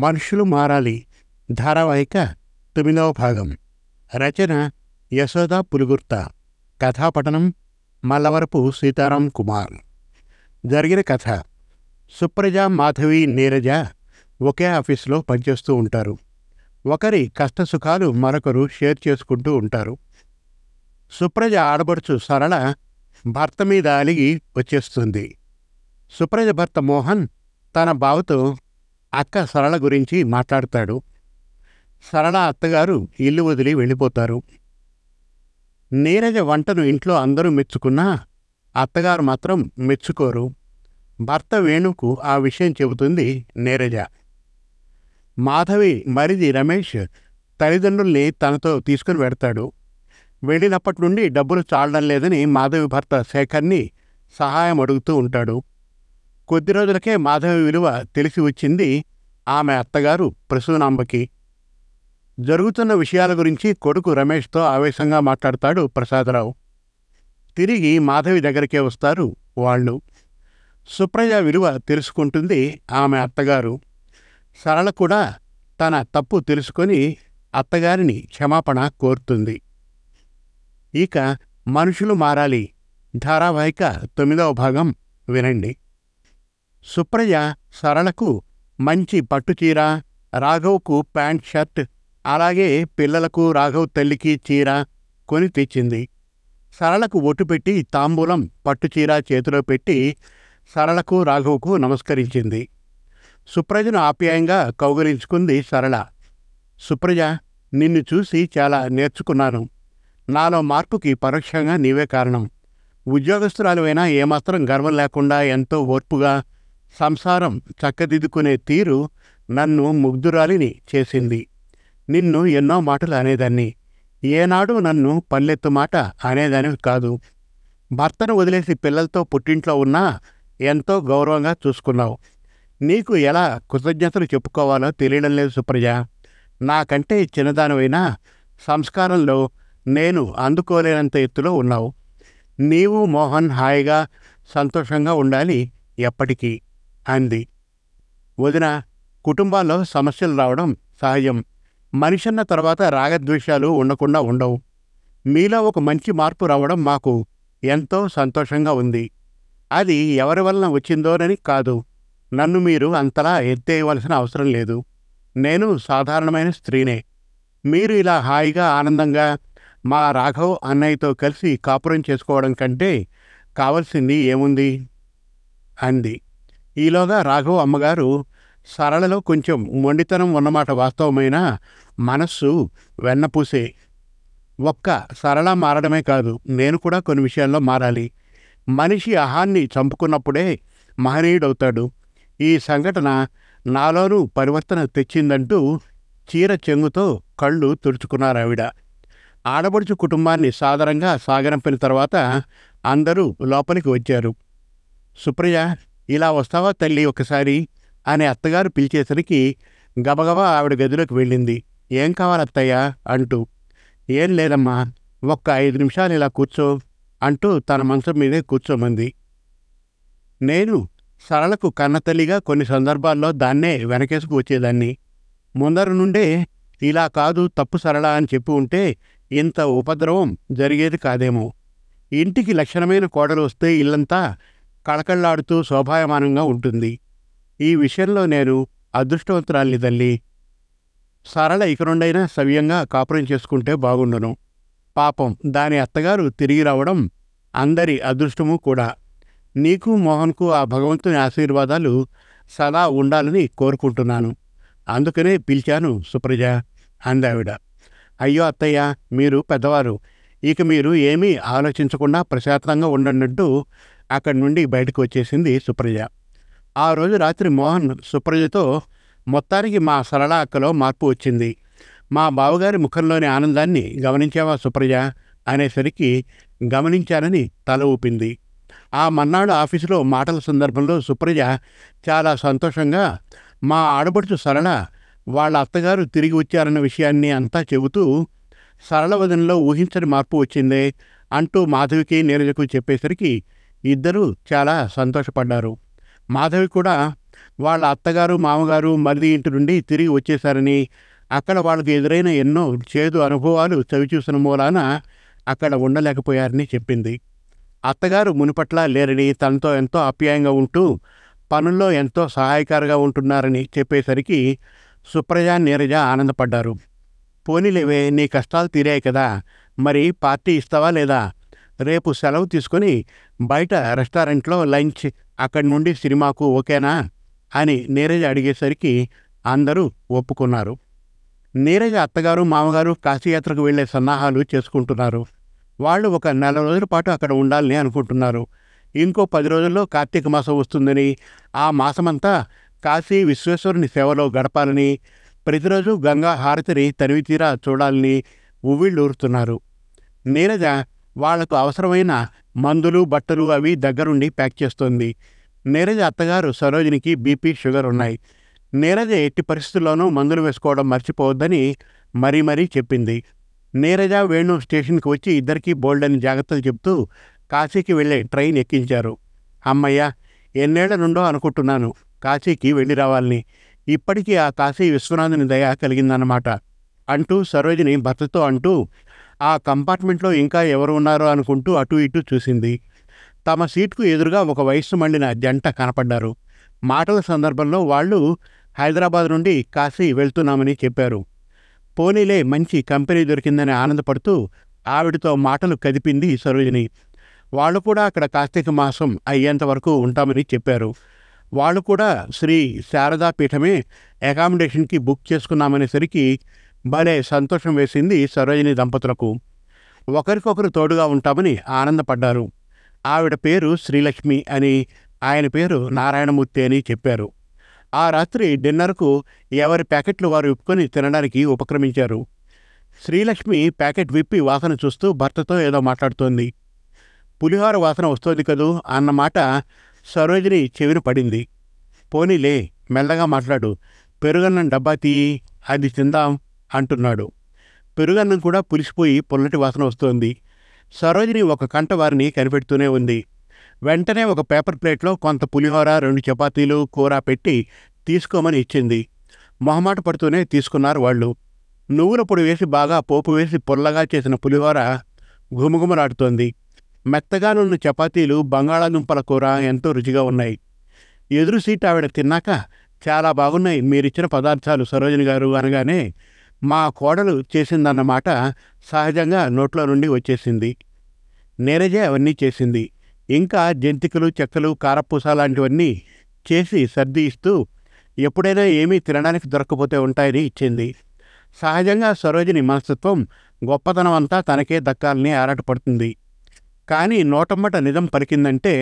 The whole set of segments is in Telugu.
మనుషులు మారాలి ధారావాహిక 9వ భాగం. రచన యశోద పులుగుర్త. కథాపఠనం మల్లవరపు సీతారాం కుమార్. జరిగిన కథ: సుప్రజ, మాధవి, నీరజ ఒకే ఆఫీసులో పనిచేస్తూ ఉంటారు. ఒకరి కష్టసుఖాలు మరొకరు షేర్ చేసుకుంటూ ఉంటారు. సుప్రజ ఆడబడుచు సరళ భర్త మీద అలిగి వచ్చేస్తుంది. సుప్రజ భర్త మోహన్ తన బావతో అక్క సరళ గురించి మాట్లాడతాడు. సరళ అత్తగారు ఇల్లు వదిలి వెళ్ళిపోతారు. నీరజ వంటను ఇంట్లో అందరూ మెచ్చుకున్నా అత్తగారు మాత్రం మెచ్చుకోరు. భర్త వేణుకు ఆ విషయం చెబుతుంది నీరజ. మాధవి మరిది రమేష్ తల్లిదండ్రుల్ని తనతో తీసుకుని వెడతాడు. వెళ్ళినప్పటి నుండి డబ్బులు చాలడం లేదని మాధవి భర్త శేఖర్ని సహాయం అడుగుతూ ఉంటాడు. కొద్ది రోజులకే మాధవి విలువ తెలిసి వచ్చింది ఆమె అత్తగారు ప్రసూనాంబకి. జరుగుతున్న విషయాల గురించి కొడుకు రమేష్తో ఆవేశంగా మాట్లాడతాడు ప్రసాదరావు. తిరిగి మాధవి దగ్గరికే వస్తారు వాళ్ళు. సుప్రజ విలువ తెలుసుకుంటుంది ఆమె అత్తగారు. సరళ కూడా తన తప్పు తెలుసుకొని అత్తగారిని క్షమాపణ కోరుతుంది. ఇక మనుషులు మారాలి ధారావాహిక 9వ భాగం వినండి. సుప్రజ సరళకు మంచి పట్టుచీర, రాఘవ్కు ప్యాంట్ షర్ట్, అలాగే పిల్లలకు రాఘవ్ తల్లికి చీర కొని తెచ్చింది. సరళకు ఒట్టు పెట్టి తాంబూలం పట్టుచీర చేతిలో పెట్టి సరళకు రాఘవ్కు నమస్కరించింది. సుప్రజను ఆప్యాయంగా కౌగిలించుకుంది సరళ. సుప్రజ, నిన్ను చూసి చాలా నేర్చుకున్నాను. నాలో మార్పుకి పరోక్షంగా నీవే కారణం. ఉద్యోగస్తురాలువైనా ఏమాత్రం గర్వం లేకుండా ఎంతో ఓర్పుగా సంసారం చక్కదిద్దుకునే తీరు నన్ను ముగ్ధురాలిని చేసింది. నిన్ను ఎన్నో మాటలు అనేదాన్ని. ఏనాడు నన్ను పల్లెత్తు మాట అనేదానివి కాదు. భర్తను వదిలేసి పిల్లలతో పుట్టింట్లో ఉన్నా ఎంతో గౌరవంగా చూసుకున్నావు. నీకు ఎలా కృతజ్ఞతలు చెప్పుకోవాలో తెలియడం లేదు సుప్రజ. నాకంటే చిన్నదానివైనా సంస్కారంలో నేను అందుకోలేనంత ఎత్తులో ఉన్నావు. నీవు మోహన్ హాయిగా సంతోషంగా ఉండాలి ఎప్పటికీ అంది. వదిన, కుటుంబాల్లో సమస్యలు రావడం సహజం. మనిషన్న తర్వాత రాగద్వేషాలు ఉండకుండా ఉండవు. మీలో ఒక మంచి మార్పు రావడం మాకు ఎంతో సంతోషంగా ఉంది. అది ఎవరి వలన వచ్చిందోనని కాదు. నన్ను మీరు అంతలా ఎత్తేయవలసిన అవసరం లేదు. నేను సాధారణమైన స్త్రీనే. మీరు ఇలా హాయిగా ఆనందంగా మా రాఘవ్ అన్నయ్యతో కలిసి కాపురం చేసుకోవడం కంటే కావలసింది ఏముంది అంది. ఈలోగా రాఘవ్ అమ్మగారు సరళలో కొంచెం మొండితనం ఉన్నమాట వాస్తవమైన మనస్సు వెన్నపూసే. ఒక్క సరళ మారడమే కాదు, నేను కూడా కొన్ని విషయాల్లో మారాలి. మనిషి అహాన్ని చంపుకున్నప్పుడే మహనీయుడవుతాడు. ఈ సంఘటన నాలోనూ పరివర్తన తెచ్చిందంటూ చీర చెంగుతో కళ్ళు తుడుచుకున్నారావిడ. ఆడబడుచు కుటుంబాన్ని సాదరంగా సాగనంపిన తర్వాత అందరూ లోపలికి వచ్చారు. సుప్రజ, ఇలా వస్తావా తల్లి ఒకసారి అనే అత్తగారు పిలిచేసరికి గబగబా ఆవిడ గదిలోకి వెళ్ళింది. ఏం కావాలత్తయ్యా అంటూ. ఏం లేదమ్మా, ఒక్క 5 నిమిషాలు ఇలా కూర్చో అంటూ తన మంచం మీదే కూర్చోమంది. నేను సరళకు కన్నతల్లిగా కొన్ని సందర్భాల్లో దాన్నే వెనకేసుకు వచ్చేదాన్ని. ముందర నుండే ఇలా కాదు తప్పు సరళ అని చెప్పి ఉంటే ఇంత ఉపద్రవం జరిగేది కాదేమో. ఇంటికి లక్షణమైన కోడలు వస్తే ఇల్లంతా కళకళ్లాడుతూ శోభాయమానంగా ఉంటుంది. ఈ విషయంలో నేను అదృష్టవంతురాల్ని తల్లి. సరళ ఇక నుండైనా సవ్యంగా కాపురం చేసుకుంటే బాగుండును. పాపం దాని అత్తగారు తిరిగి రావడం అందరి అదృష్టము కూడా. నీకు మోహన్కు ఆ భగవంతుని ఆశీర్వాదాలు సదా ఉండాలని కోరుకుంటున్నాను. అందుకనే పిలిచాను సుప్రజ అందావిడ. అయ్యో అత్తయ్య, మీరు పెద్దవారు. ఇక మీరు ఏమీ ఆలోచించకుండా ప్రశాంతంగా ఉండన్నట్టు అక్కడి నుండి బయటకు వచ్చేసింది సుప్రజ. ఆ రోజు రాత్రి మోహన్ సుప్రజతో, మొత్తానికి మా సరళ అక్కలో మార్పు వచ్చింది. మా బావగారి ముఖంలోని ఆనందాన్ని గమనించావా సుప్రజ అనేసరికి గమనించానని తల ఊపింది. ఆ మన్నాడు ఆఫీసులో మాటల సందర్భంలో సుప్రజ చాలా సంతోషంగా మా ఆడబడుచు సరళ వాళ్ళ అత్తగారు తిరిగి వచ్చారన్న విషయాన్ని అంతా చెబుతూ, సరళ వదనలో ఊహించని మార్పు వచ్చిందే అంటూ మాధవికి నీరజకు చెప్పేసరికి ఇద్దరూ చాలా సంతోషపడ్డారు. మాధవి కూడా వాళ్ళ అత్తగారు మామగారు మరిది ఇంటి నుండి తిరిగి వచ్చేశారని, అక్కడ వాళ్ళకి ఎదురైన ఎన్నో చేదు అనుభవాలు చవిచూసిన మూలాన అక్కడ ఉండలేకపోయారని చెప్పింది. అత్తగారు మునుపట్లా లేరని, తనతో ఎంతో ఆప్యాయంగా ఉంటూ పనుల్లో ఎంతో సహాయకారిగా ఉంటున్నారని చెప్పేసరికి సుప్రజ, నీరజ ఆనందపడ్డారు. పోనీలేవే, నీ కష్టాలు తీరాయి కదా, మరి పార్టీ ఇస్తావా లేదా? రేపు సెలవు తీసుకొని బయట రెస్టారెంట్లో లంచ్, అక్కడి నుండి సినిమాకు ఓకేనా అని నీరజ అడిగేసరికి అందరూ ఒప్పుకున్నారు. నీరజ అత్తగారు మామగారు కాశీయాత్రకు వెళ్లే సన్నాహాలు చేసుకుంటున్నారు. వాళ్ళు ఒక 4 రోజుల పాటు అక్కడ ఉండాలని అనుకుంటున్నారు. ఇంకో 10 రోజుల్లో కార్తీక మాసం వస్తుందని, ఆ మాసమంతా కాశీ విశ్వేశ్వరుని సేవలో గడపాలని, ప్రతిరోజు గంగా హారతిని తనివితీరా చూడాలని ఉవ్విళ్ళూరుతున్నారు. నీరజ వాళ్లకు అవసరమైన మందులు, బట్టలు అవి దగ్గరుండి ప్యాక్ చేస్తోంది. నీరజ అత్తగారు సరోజినికి బీపీ, షుగర్ ఉన్నాయి. నీరజ ఎట్టి పరిస్థితుల్లోనూ మందులు వేసుకోవడం మర్చిపోవద్దని మరీ మరీ చెప్పింది. నీరజ, వేణు స్టేషన్కి వచ్చి ఇద్దరికీ బోల్డని జాగ్రత్తలు చెప్తూ కాశీకి వెళ్లే ట్రైన్ ఎక్కించారు. అమ్మయ్య, ఎన్నేళ్ల నుండో అనుకుంటున్నాను కాశీకి వెళ్ళి రావాలని. ఇప్పటికీ ఆ కాశీ విశ్వనాథుని దయ కలిగిందన్నమాట అంటూ సరోజిని భర్తతో అంటూ ఆ కంపార్ట్మెంట్లో ఇంకా ఎవరు ఉన్నారో అనుకుంటూ అటు ఇటు చూసింది. తమ సీటుకు ఎదురుగా ఒక వయస్సు మళ్లిన జంట కనపడ్డారు. మాటల సందర్భంలో వాళ్ళు హైదరాబాద్ నుండి కాశీ వెళ్తున్నామని చెప్పారు. పోనీలే, మంచి కంపెనీ దొరికిందని ఆనందపడుతూ ఆవిడతో మాటలు కదిపింది సరోజిని. వాళ్ళు కూడా అక్కడ కార్తీక మాసం అయ్యేంత వరకు ఉంటామని చెప్పారు. వాళ్ళు కూడా శ్రీ శారదా పీఠమే అకామిడేషన్కి బుక్ చేసుకున్నామనేసరికి భలే సంతోషం వేసింది సరోజిని దంపతులకు. ఒకరికొకరు తోడుగా ఉంటామని ఆనందపడ్డారు. ఆవిడ పేరు శ్రీలక్ష్మి అని, ఆయన పేరు నారాయణమూర్తి అని చెప్పారు. ఆ రాత్రి డిన్నర్కు ఎవరి ప్యాకెట్లు వారు విప్పుకొని తినడానికి ఉపక్రమించారు. శ్రీలక్ష్మి ప్యాకెట్ విప్పి వాసన చూస్తూ భర్తతో ఏదో మాట్లాడుతోంది. పులిహోర వాసన వస్తోంది కదూ అన్నమాట సరోజిని చెవిన పడింది. పోనీలే, మెల్లగా మాట్లాడు, పెరుగన్నం డబ్బా తీయి, అది తిందాం అంటున్నాడు. పెరుగన్నం కూడా పులిసిపోయి పొల్లటి వాసన వస్తోంది. సరోజిని ఒక కంట వారిని కనిపెడుతూనే ఉంది. వెంటనే ఒక పేపర్ ప్లేట్లో కొంత పులిహోర, 2 చపాతీలు, కూర పెట్టి తీసుకోమని ఇచ్చింది. మొహమాట పడుతూనే తీసుకున్నారు వాళ్ళు. నువ్వుల పొడి వేసి బాగా పోపు వేసి పొల్లగా చేసిన పులిహోర ఘుమఘుమలాడుతోంది. మెత్తగానున్న చపాతీలు, బంగాళాదుంపల కూర ఎంతో రుచిగా ఉన్నాయి. ఎదురు సీట్ ఆవిడ తిన్నాక, చాలా బాగున్నాయి మీరిచ్చిన పదార్థాలు సరోజిని గారు అనగానే మా కోడలు చేసిందన్నమాట సహజంగా నోట్లో నుండి వచ్చేసింది. నీరజే అవన్నీ చేసింది. ఇంకా జంతికలు, చెక్కలు, కారపూస లాంటివన్నీ చేసి సర్ది ఇస్తూ ఎప్పుడైనా ఏమీ తినడానికి దొరకపోతే ఉంటాయని ఇచ్చింది. సహజంగా సరోజిని మనస్తత్వం గొప్పతనం అంతా తనకే దక్కాలని ఆరాటపడుతుంది. కానీ నోటమ్మట నిజం పలికిందంటే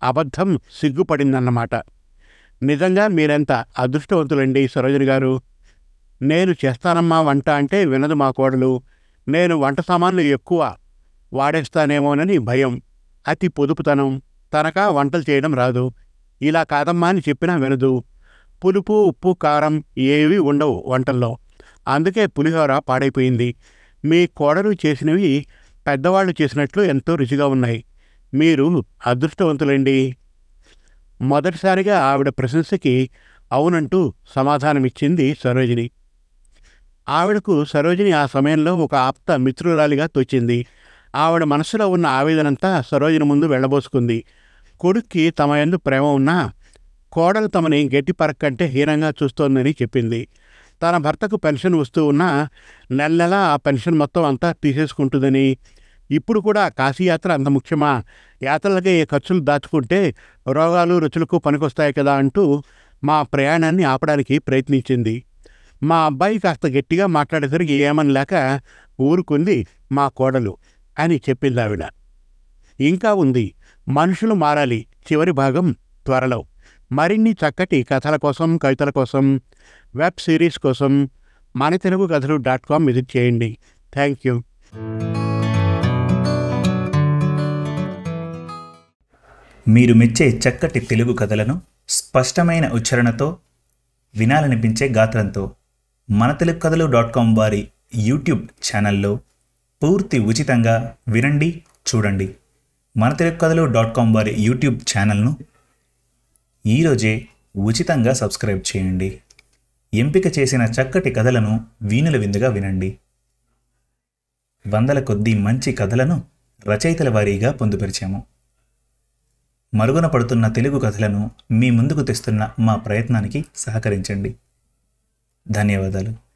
అబద్ధం సిగ్గుపడిందన్నమాట. నిజంగా మీరెంత అదృష్టవంతులండి సరోజిని గారు. నేను చేస్తానమ్మా వంట అంటే వినదు మా కోడలు. నేను వంట సామాన్లు ఎక్కువ వాడేస్తానేమోనని భయం, అతి పొదుపుతనం, తనకా వంటలు చేయడం రాదు. ఇలా కాదమ్మా అని చెప్పినా వినదు. పులుపు, ఉప్పు, కారం ఏవి ఉండవు వంటల్లో. అందుకే పులిహోర పాడైపోయింది. మీ కోడలు చేసినవి పెద్దవాళ్ళు చేసినట్లు ఎంతో రుచిగా ఉన్నాయి. మీరు అదృష్టవంతులండి. మొదటిసారిగా ఆవిడ ప్రశంసకి అవునంటూ సమాధానమిచ్చింది సరోజిని. ఆవిడకు సరోజిని ఆ సమయంలో ఒక ఆప్త మిత్రురాలిగా తోచింది. ఆవిడ మనసులో ఉన్న ఆవేదనంతా సరోజిని ముందు వెళ్ళబోసుకుంది. కొడుక్కి తమ యందు ప్రేమ ఉన్నా కోడలు తమని గట్టి పరక్కంటే హీనంగా చూస్తోందని చెప్పింది. తన భర్తకు పెన్షన్ వస్తూ ఉన్నా నెల నెలా ఆ పెన్షన్ మొత్తం అంతా తీసేసుకుంటుందని, ఇప్పుడు కూడా కాశీయాత్ర అంత ముఖ్యమా, యాత్రలకే ఖర్చులు దాచుకుంటే రోగాలు రుచులకు పనికొస్తాయి కదా అంటూ మా ప్రయాణాన్ని ఆపడానికి ప్రయత్నించింది. మా అబ్బాయి కాస్త గట్టిగా మాట్లాడేసరికి ఏమని లేక ఊరుకుంది మా కోడలు అని చెప్పింది ఆవిడ. ఇంకా ఉంది మనుషులు మారాలి చివరి భాగం త్వరలో. మరిన్ని చక్కటి కథల కోసం, కవితల కోసం, వెబ్ సిరీస్ కోసం మనతెలుగుకథలు.com విజిట్ చేయండి. Thank you. మీరు మెచ్చే చక్కటి తెలుగు కథలను స్పష్టమైన ఉచ్చారణతో, వినాలనిపించే గాత్రంతో మనతెలుగుకథలు.com వారి యూట్యూబ్ ఛానల్లో పూర్తి ఉచితంగా వినండి, చూడండి. మనతెలుగుకథలు.com వారి యూట్యూబ్ ఛానల్ను ఈరోజే ఉచితంగా సబ్స్క్రైబ్ చేయండి. ఎంపిక చేసిన చక్కటి కథలను వీణుల విందుగా వినండి. వందల కొద్దీ మంచి కథలను రచయితల వారీగా పొందుపరిచాము. మరుగున పడుతున్న తెలుగు కథలను మీ ముందుకు తెస్తున్న మా ప్రయత్నానికి సహకరించండి. ధన్యవాదాలు.